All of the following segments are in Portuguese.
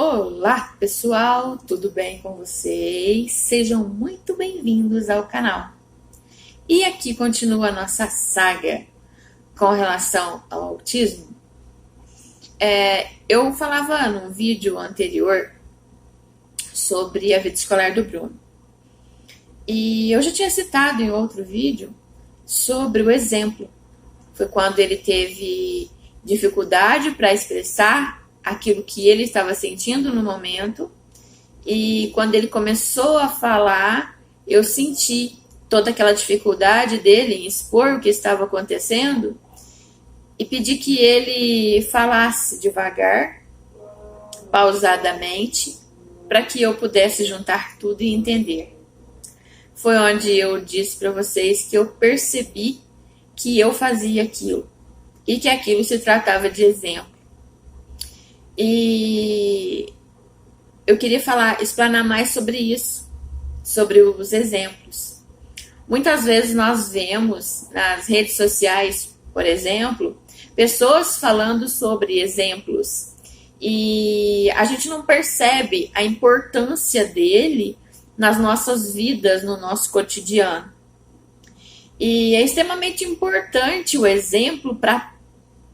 Olá, pessoal, tudo bem com vocês? Sejam muito bem-vindos ao canal. E aqui continua a nossa saga com relação ao autismo. Eu falava num vídeo anterior sobre a vida escolar do Bruno. E eu já tinha citado em outro vídeo sobre o exemplo. Foi quando ele teve dificuldade para expressar aquilo que ele estava sentindo no momento, e quando ele começou a falar, eu senti toda aquela dificuldade dele em expor o que estava acontecendo e pedi que ele falasse devagar, pausadamente, para que eu pudesse juntar tudo e entender. Foi onde eu disse para vocês que eu percebi que eu fazia aquilo e que aquilo se tratava de exemplo. E eu queria explanar mais sobre isso, sobre os exemplos. Muitas vezes nós vemos nas redes sociais, por exemplo, pessoas falando sobre exemplos e a gente não percebe a importância dele nas nossas vidas, no nosso cotidiano. E é extremamente importante o exemplo para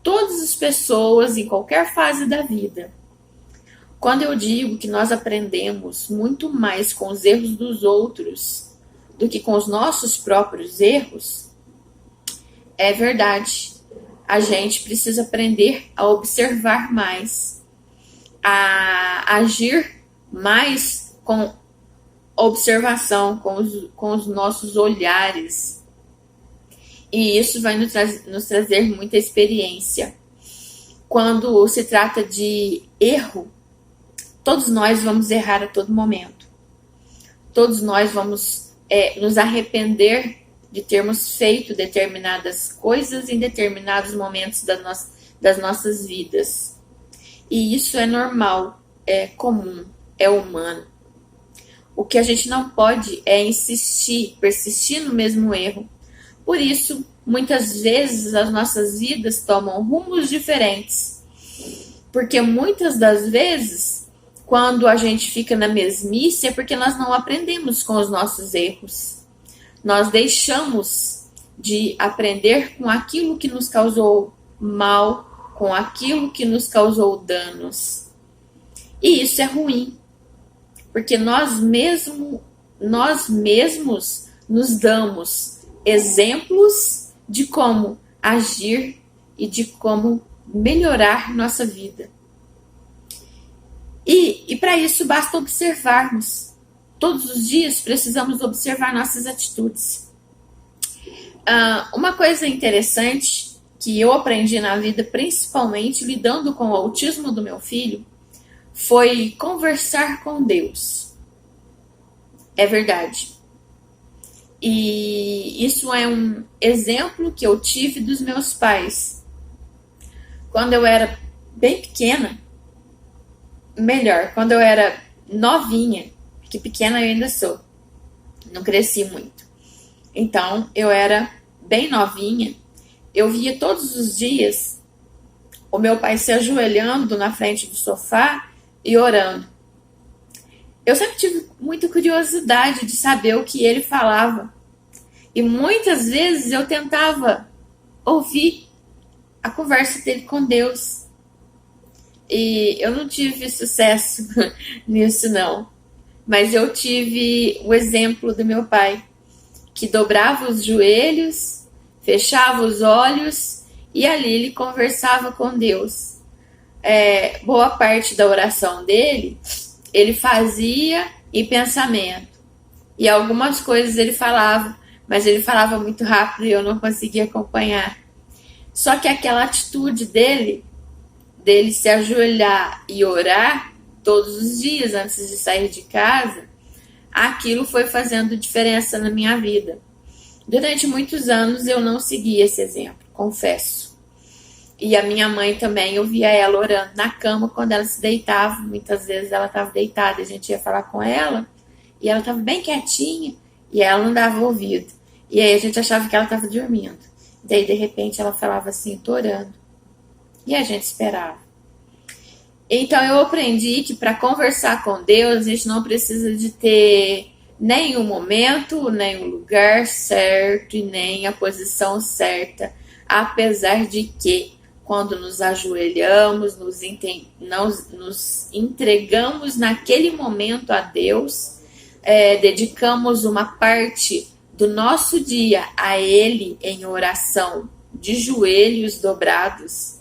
todas as pessoas em qualquer fase da vida. Quando eu digo que nós aprendemos muito mais com os erros dos outros do que com os nossos próprios erros, é verdade. A gente precisa aprender a observar mais, a agir mais com observação, com os nossos olhares. E isso vai nos trazer muita experiência. Quando se trata de erro, todos nós vamos errar a todo momento. Todos nós vamos nos arrepender de termos feito determinadas coisas em determinados momentos das nossas vidas. E isso é normal, é comum, é humano. O que a gente não pode é persistir no mesmo erro. Por isso, muitas vezes as nossas vidas tomam rumos diferentes. Porque muitas das vezes, quando a gente fica na mesmice, é porque nós não aprendemos com os nossos erros. Nós deixamos de aprender com aquilo que nos causou mal, com aquilo que nos causou danos. E isso é ruim. Porque nós mesmos nos damos exemplos de como agir e de como melhorar nossa vida. E para isso basta observarmos. Todos os dias precisamos observar nossas atitudes. Uma coisa interessante que eu aprendi na vida, principalmente lidando com o autismo do meu filho, foi conversar com Deus. É verdade. E isso é um exemplo que eu tive dos meus pais. Quando eu era bem pequena, quando eu era novinha, porque pequena eu ainda sou, não cresci muito. Então, eu era bem novinha, eu via todos os dias o meu pai se ajoelhando na frente do sofá e orando. Eu sempre tive muita curiosidade de saber o que ele falava. E muitas vezes eu tentava ouvir a conversa dele com Deus. E eu não tive sucesso nisso, não. Mas eu tive o exemplo do meu pai, que dobrava os joelhos, fechava os olhos e ali ele conversava com Deus. Boa parte da oração dele ele fazia em pensamento. E algumas coisas ele falava, mas ele falava muito rápido e eu não conseguia acompanhar. Só que aquela atitude dele se ajoelhar e orar todos os dias antes de sair de casa, aquilo foi fazendo diferença na minha vida. Durante muitos anos eu não segui esse exemplo, confesso. E a minha mãe também, eu via ela orando na cama quando ela se deitava. Muitas vezes ela estava deitada, a gente ia falar com ela e ela estava bem quietinha e ela não dava ouvido. E aí a gente achava que ela estava dormindo. Daí, de repente, ela falava assim, tô orando. E a gente esperava. Então eu aprendi que para conversar com Deus, a gente não precisa de ter nem o momento, nem o lugar certo e nem a posição certa, apesar de que quando nos ajoelhamos, nos entregamos naquele momento a Deus, dedicamos uma parte do nosso dia a Ele em oração, de joelhos dobrados,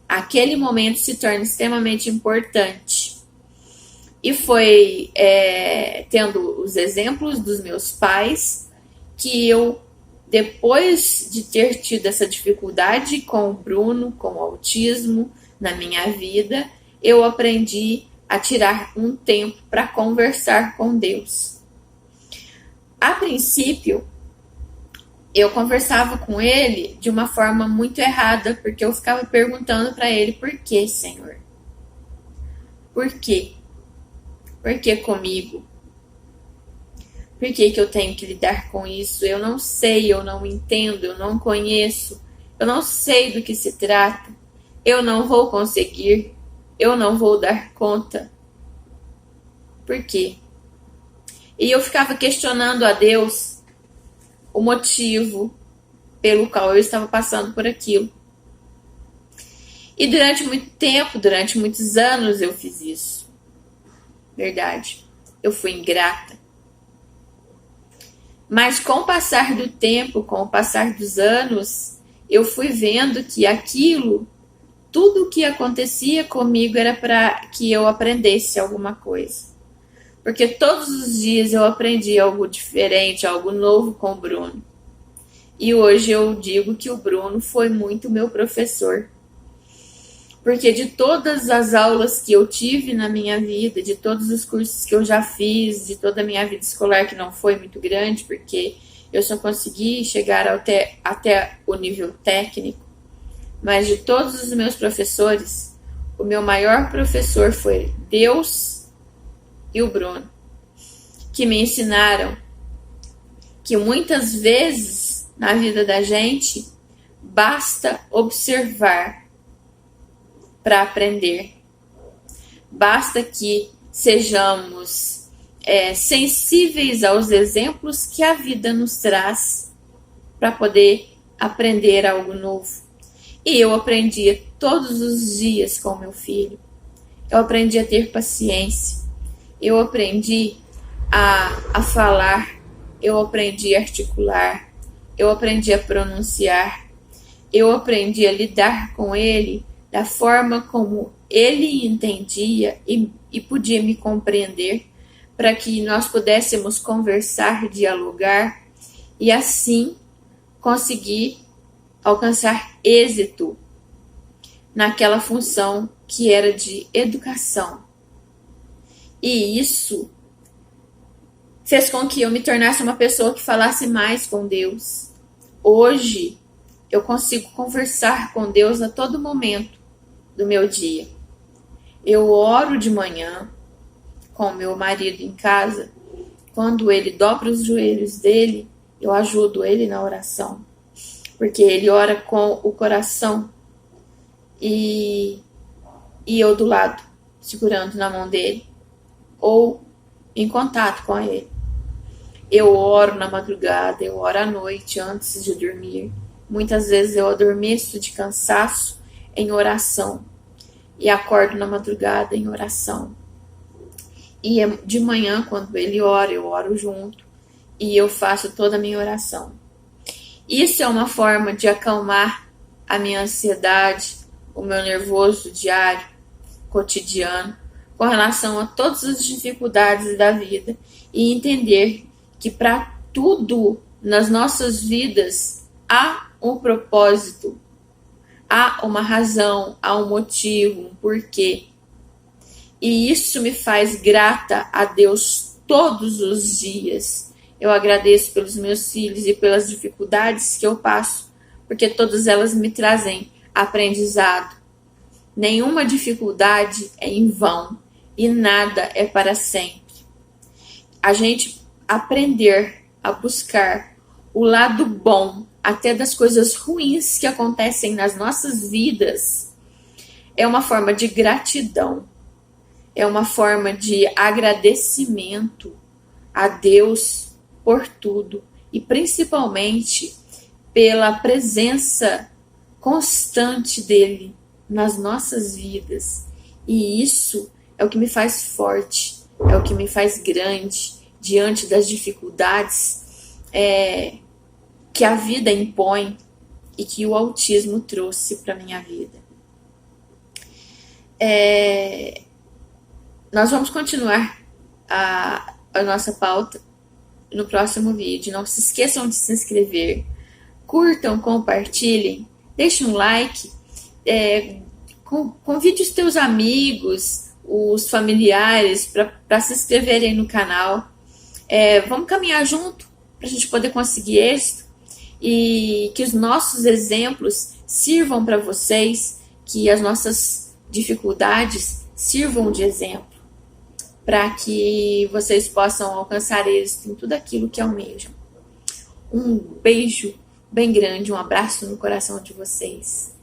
aquele momento se torna extremamente importante. E foi tendo os exemplos dos meus pais que eu, depois de ter tido essa dificuldade com o Bruno, com o autismo na minha vida, eu aprendi a tirar um tempo para conversar com Deus. A princípio, eu conversava com ele de uma forma muito errada, porque eu ficava perguntando para ele: por que, Senhor? Por quê? Por que comigo? Por que eu tenho que lidar com isso? Eu não sei, eu não entendo, eu não conheço, eu não sei do que se trata, eu não vou conseguir, eu não vou dar conta. Por quê? E eu ficava questionando a Deus o motivo pelo qual eu estava passando por aquilo. E durante muito tempo, durante muitos anos eu fiz isso. Verdade. Eu fui ingrata. Mas com o passar do tempo, com o passar dos anos, eu fui vendo que aquilo, tudo o que acontecia comigo era para que eu aprendesse alguma coisa. Porque todos os dias eu aprendi algo diferente, algo novo com o Bruno. E hoje eu digo que o Bruno foi muito meu professor. Porque de todas as aulas que eu tive na minha vida, de todos os cursos que eu já fiz, de toda a minha vida escolar, que não foi muito grande, porque eu só consegui chegar até o nível técnico, mas de todos os meus professores, o meu maior professor foi Deus e o Bruno, que me ensinaram que muitas vezes na vida da gente basta observar para aprender. Basta que sejamos sensíveis aos exemplos que a vida nos traz para poder aprender algo novo. E eu aprendia todos os dias com meu filho. Eu aprendi a ter paciência. Eu aprendi a falar. Eu aprendi a articular. Eu aprendi a pronunciar. Eu aprendi a lidar com ele da forma como ele entendia e podia me compreender, para que nós pudéssemos conversar, dialogar e assim conseguir alcançar êxito naquela função que era de educação. E isso fez com que eu me tornasse uma pessoa que falasse mais com Deus. Hoje eu consigo conversar com Deus a todo momento do meu dia. Eu oro de manhã com meu marido em casa. Quando ele dobra os joelhos dele, eu ajudo ele na oração, porque ele ora com o coração e eu do lado, segurando na mão dele ou em contato com ele. Eu oro na madrugada, eu oro à noite antes de dormir. Muitas vezes eu adormeço de cansaço em oração e acordo na madrugada em oração. E de manhã, quando ele ora, eu oro junto e eu faço toda a minha oração. Isso é uma forma de acalmar a minha ansiedade, o meu nervoso diário, cotidiano, com relação a todas as dificuldades da vida e entender que para tudo nas nossas vidas há um propósito, há uma razão, há um motivo, um porquê. E isso me faz grata a Deus todos os dias. Eu agradeço pelos meus filhos e pelas dificuldades que eu passo, porque todas elas me trazem aprendizado. Nenhuma dificuldade é em vão e nada é para sempre. A gente aprender a buscar o lado bom até das coisas ruins que acontecem nas nossas vidas é uma forma de gratidão, é uma forma de agradecimento a Deus por tudo e principalmente pela presença constante dele nas nossas vidas. E isso é o que me faz forte, é o que me faz grande diante das dificuldades que a vida impõe e que o autismo trouxe para minha vida. Nós vamos continuar a nossa pauta no próximo vídeo. Não se esqueçam de se inscrever, curtam, compartilhem, deixem um like, convide os teus amigos, os familiares para se inscreverem no canal. Vamos caminhar junto para a gente poder conseguir êxito e que os nossos exemplos sirvam para vocês, que as nossas dificuldades sirvam de exemplo para que vocês possam alcançar êxito em tudo aquilo que almejam. Um beijo bem grande, um abraço no coração de vocês.